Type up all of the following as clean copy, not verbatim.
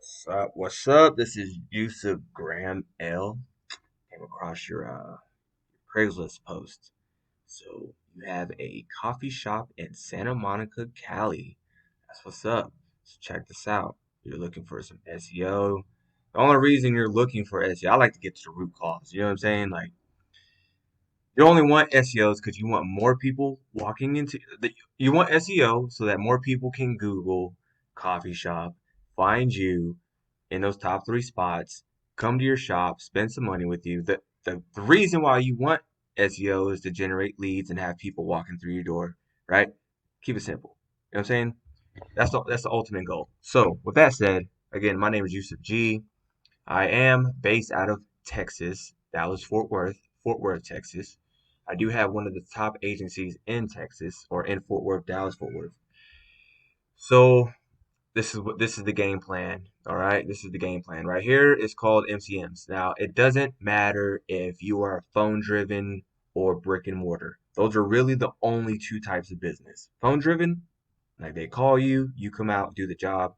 What's up? What's up? This is Yusuf Graham L. Came across your Craigslist post. So you have a coffee shop in Santa Monica, Cali. That's what's up. So check this out. You're looking for some SEO. The only reason you're looking for SEO, I like to get to the root cause. You know what I'm saying? Like you only want SEOs because you want more people walking into you want SEO so that more people can Google coffee shop, find you in those top three spots, come to your shop, spend some money with you. The reason why you want SEO is to generate leads and have people walking through your door, right? Keep it simple. You know what I'm saying? That's the ultimate goal. So with that said, again, my name is Yusuf G. I am based out of Texas, Dallas, Fort Worth, Texas. I do have one of the top agencies in Texas or in Fort Worth, Dallas, Fort Worth. So this is the game plan. All right, this is the game plan right here. It's called MCMs. Now it doesn't matter if you are phone driven or brick and mortar. Those are really the only two types of business. Phone driven, like they call you, you come out, do the job.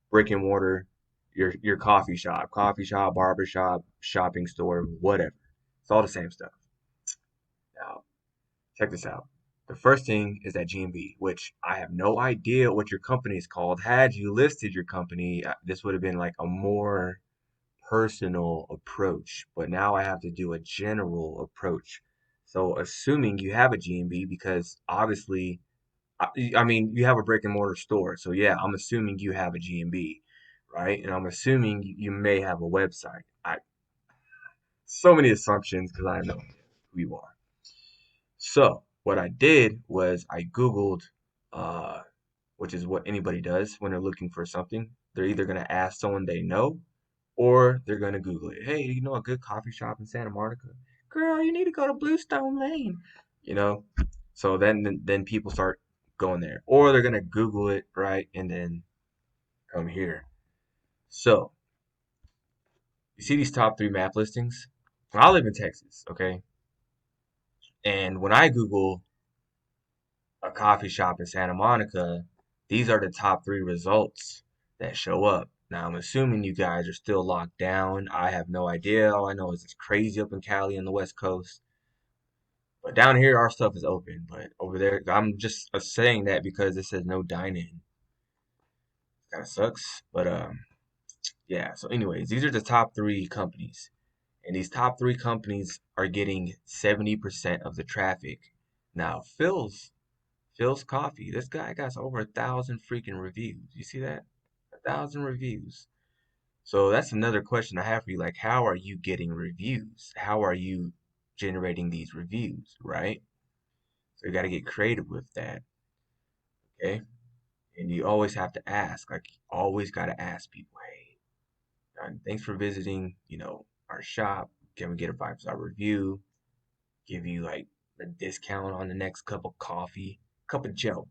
Brick and mortar, your coffee shop, barber shop, shopping store, whatever. It's all the same stuff. Now, check this out. The first thing is that GMB, which I have no idea what your company is called. Had you listed your company, this would have been like a more personal approach. But now I have to do a general approach. So, assuming you have a GMB, because obviously, I mean, you have a brick and mortar store. So, yeah, I'm assuming you have a GMB, right? And I'm assuming you may have a website. So many assumptions because I know who you are. So what I did was I Googled, uh, which is what anybody does when they're looking for something. They're either going to ask someone they know or they're going to Google it. Hey, you know a good coffee shop in Santa Monica? Girl, you need to go to Bluestone Lane. You know, so then people start going there, or they're going to Google it, right, and then come here. So you see these top three map listings? I live in Texas, okay, and when I Google a coffee shop in Santa Monica, these are the top three results that show up. Now, I'm assuming you guys are still locked down. I have no idea. All I know is it's crazy up in Cali on the West Coast. But down here, our stuff is open. But over there, I'm just saying that because it says no dining. Kind of sucks. But yeah. So, anyways, these are the top three companies. And these top three companies are getting 70% of the traffic. Now, Phil's Coffee. This guy got over 1,000 freaking reviews. You see that? 1,000 reviews. So that's another question I have for you. Like, how are you getting reviews? How are you generating these reviews, right? So you got to get creative with that, okay? And you always have to ask. Like, you always got to ask people, hey, thanks for visiting, our shop. Can we get a 5-star review? Give you like a discount on the next cup of coffee, cup of Joe.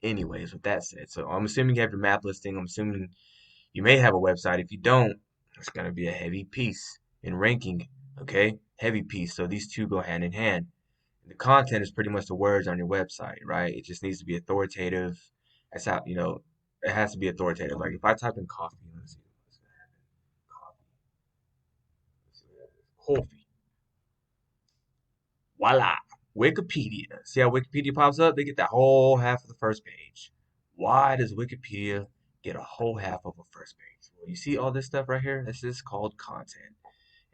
Anyways, with that said, so I'm assuming you have your map listing. I'm assuming you may have a website. If you don't, it's going to be a heavy piece in ranking, okay? Heavy piece. So these two go hand in hand. The content is pretty much the words on your website, right? It just needs to be authoritative. That's how, it has to be authoritative. Like if I type in coffee, let's see what's going to happen. Coffee. Coffee. Voila. Wikipedia. See how Wikipedia pops up? They get that whole half of the first page. Why does Wikipedia get a whole half of a first page? Well, you see all this stuff right here? This is called content.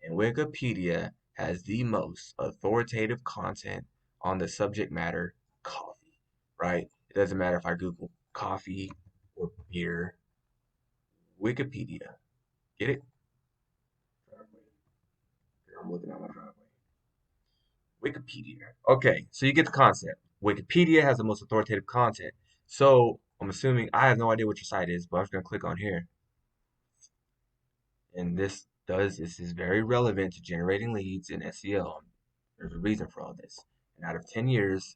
And Wikipedia has the most authoritative content on the subject matter coffee, right? It doesn't matter if I Google coffee or beer. Wikipedia. Get it? I'm looking at my driveway. Wikipedia. Okay, so you get the concept. Wikipedia has the most authoritative content. So I'm assuming I have no idea what your site is, but I'm just gonna click on here. And this is very relevant to generating leads in SEO. There's a reason for all this. And out of 10 years,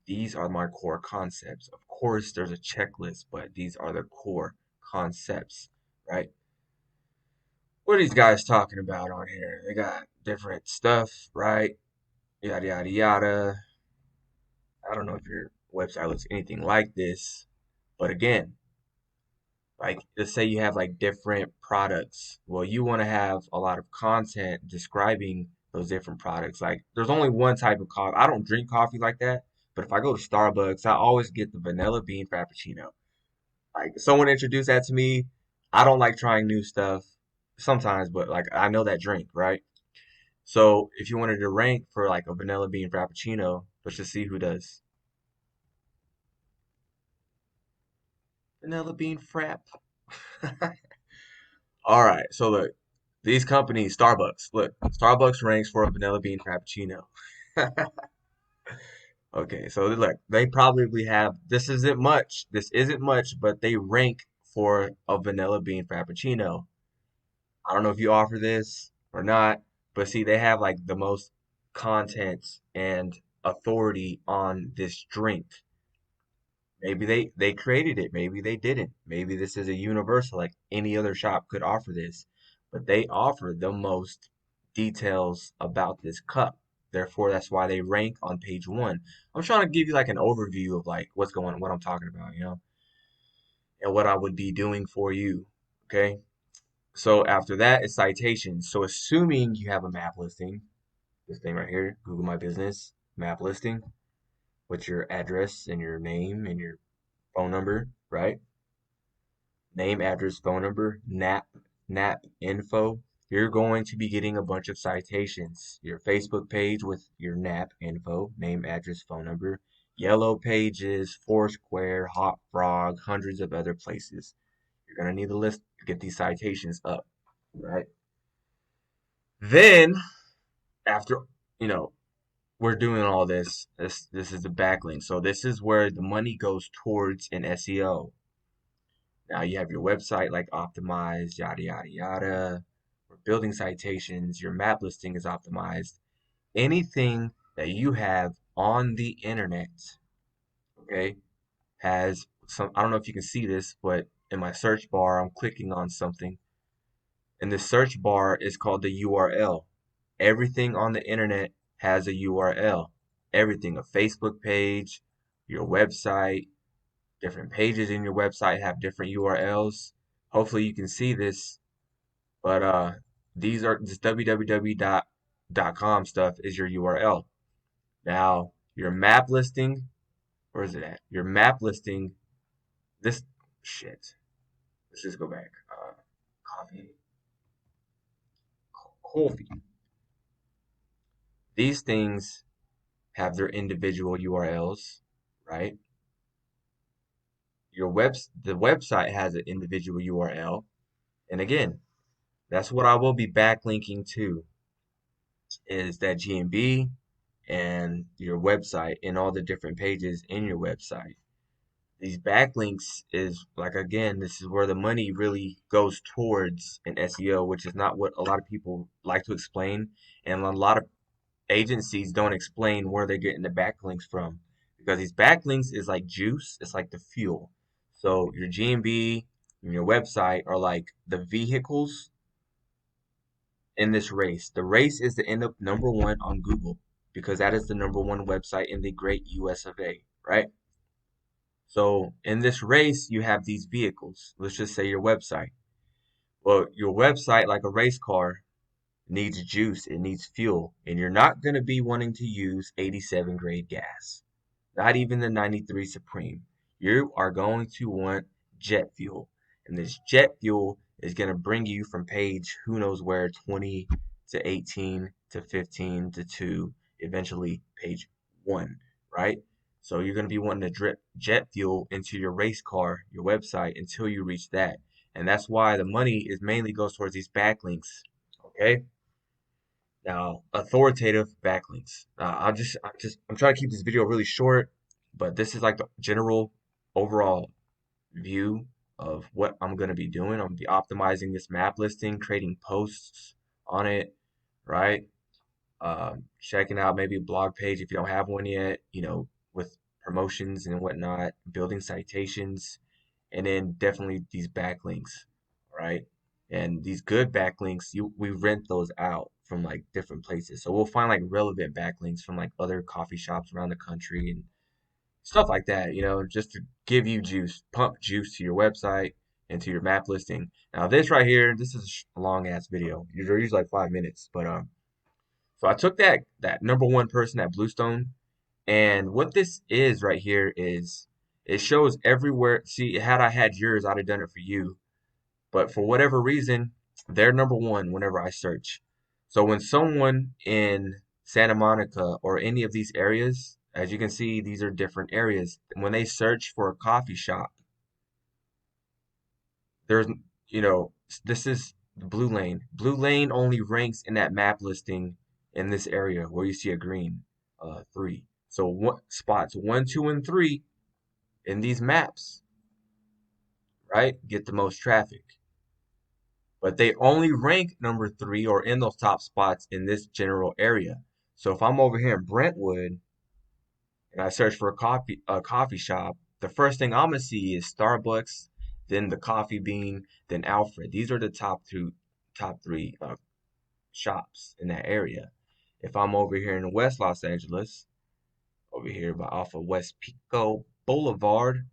these are my core concepts. Of course, there's a checklist, but these are the core concepts, right? What are these guys talking about on here? They got different stuff, right? Yada, yada, yada. I don't know if your website looks anything like this, but again, Like, let's say you have like different products. Well, you want to have a lot of content describing those different products. Like, there's only one type of coffee. I don't drink coffee like that, but if I go to Starbucks, I always get the vanilla bean frappuccino. Like, someone introduced that to me. I don't like trying new stuff sometimes, but like I know that drink, right? So if you wanted to rank for like a vanilla bean frappuccino, let's just see who does. Vanilla bean frap. All right, so look, these companies, Starbucks, look, Starbucks ranks for a vanilla bean frappuccino. Okay, so look, they probably have, this isn't much, but they rank for a vanilla bean frappuccino. I don't know if you offer this or not, but see, they have like the most content and authority on this drink. Maybe they created it, maybe they didn't. Maybe this is a universal, like any other shop could offer this, but they offer the most details about this cup. Therefore, that's why they rank on page one. I'm trying to give you like an overview of like what's going on, what I'm talking about, and what I would be doing for you. Okay. So after that is citations. So assuming you have a map listing, this thing right here, Google My Business, map listing, with your address and your name and your phone number, right? Name, address, phone number, NAP info. You're going to be getting a bunch of citations. Your Facebook page with your NAP info, name, address, phone number. Yellow pages, Foursquare, Hot Frog, hundreds of other places. You're going to need a list to get these citations up, right? Then, after, you know, we're doing all this, this is the backlink. So this is where the money goes towards in SEO. Now you have your website like optimized, yada, yada, yada. We're building citations. Your map listing is optimized. Anything that you have on the internet, okay, has some, I don't know if you can see this, but in my search bar, I'm clicking on something. And the search bar is called the URL. Everything on the internet has a URL. Everything, a Facebook page, your website, different pages in your website have different URLs. Hopefully you can see this, but these are this www.com stuff is your URL. Now, your map listing, where is it at? Your map listing, this shit. Let's just go back. Coffee, coffee. These things have their individual URLs, right? The website has an individual URL. And again, that's what I will be backlinking to is that GMB and your website and all the different pages in your website. These backlinks is like again, this is where the money really goes towards in SEO, which is not what a lot of people like to explain. And a lot of agencies don't explain where they're getting the backlinks from because these backlinks is like juice, it's like the fuel. So your GMB and your website are like the vehicles in this race. The race is to end up number one on Google because that is the number one website in the great US of A, right? So in this race, you have these vehicles. Let's just say your website. Well, your website, like a race car, needs juice, it needs fuel, and you're not going to be wanting to use 87 grade gas, not even the 93 Supreme. You are going to want jet fuel, and this jet fuel is going to bring you from page who knows where 20 to 18 to 15 to 2, eventually page 1, right? So you're going to be wanting to drip jet fuel into your race car, your website, until you reach that. And that's why the money is mainly goes towards these backlinks. Okay. Now, authoritative backlinks. I'm trying to keep this video really short, but this is like the general overall view of what I'm going to be doing. I'm going to be optimizing this map listing, creating posts on it, right? Checking out maybe a blog page if you don't have one yet, with promotions and whatnot, building citations, and then definitely these backlinks, right? And these good backlinks, we rent those out from like different places. So we'll find like relevant backlinks from like other coffee shops around the country and stuff like that, just to give you juice, pump juice to your website, into your map listing. Now this right here, this is a long ass video. They're usually like 5 minutes, but so I took that number one person at Bluestone, and what this is right here is it shows everywhere. See, had I had yours, I'd have done it for you. But for whatever reason, they're number one whenever I search. So when someone in Santa Monica or any of these areas, as you can see, these are different areas. When they search for a coffee shop, there's, you know, this is Blue Lane. Blue Lane only ranks in that map listing in this area where you see a green three. So what spots one, two, and three in these maps, right, get the most traffic. But they only rank number three or in those top spots in this general area. So if I'm over here in Brentwood and I search for a coffee shop, the first thing I'm gonna see is Starbucks, then the Coffee Bean, then Alfred. These are the top three shops in that area. If I'm over here in West Los Angeles, over here by off of West Pico Boulevard,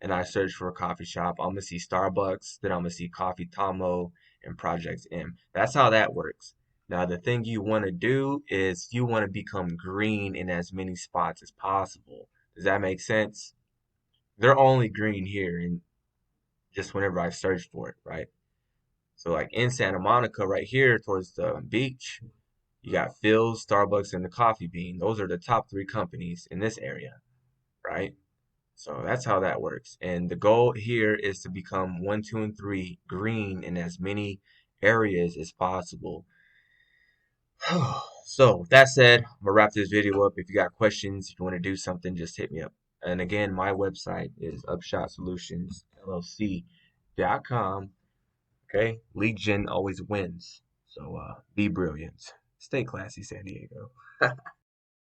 and I search for a coffee shop, I'm gonna see Starbucks, then I'm gonna see Coffee Tomo and Project M. That's how that works. Now, the thing you want to do is you want to become green in as many spots as possible. Does that make sense? They're only green here, and just whenever I search for it, right? So, like in Santa Monica, right here towards the beach, you got Phil's, Starbucks, and the Coffee Bean. Those are the top three companies in this area, right? So that's how that works. And the goal here is to become one, two, and three green in as many areas as possible. So with that said, I'm gonna wrap this video up. If you got questions, if you want to do something, just hit me up. And again, my website is upshotsolutionsllc.com. Okay, League Gen always wins. So be brilliant. Stay classy, San Diego.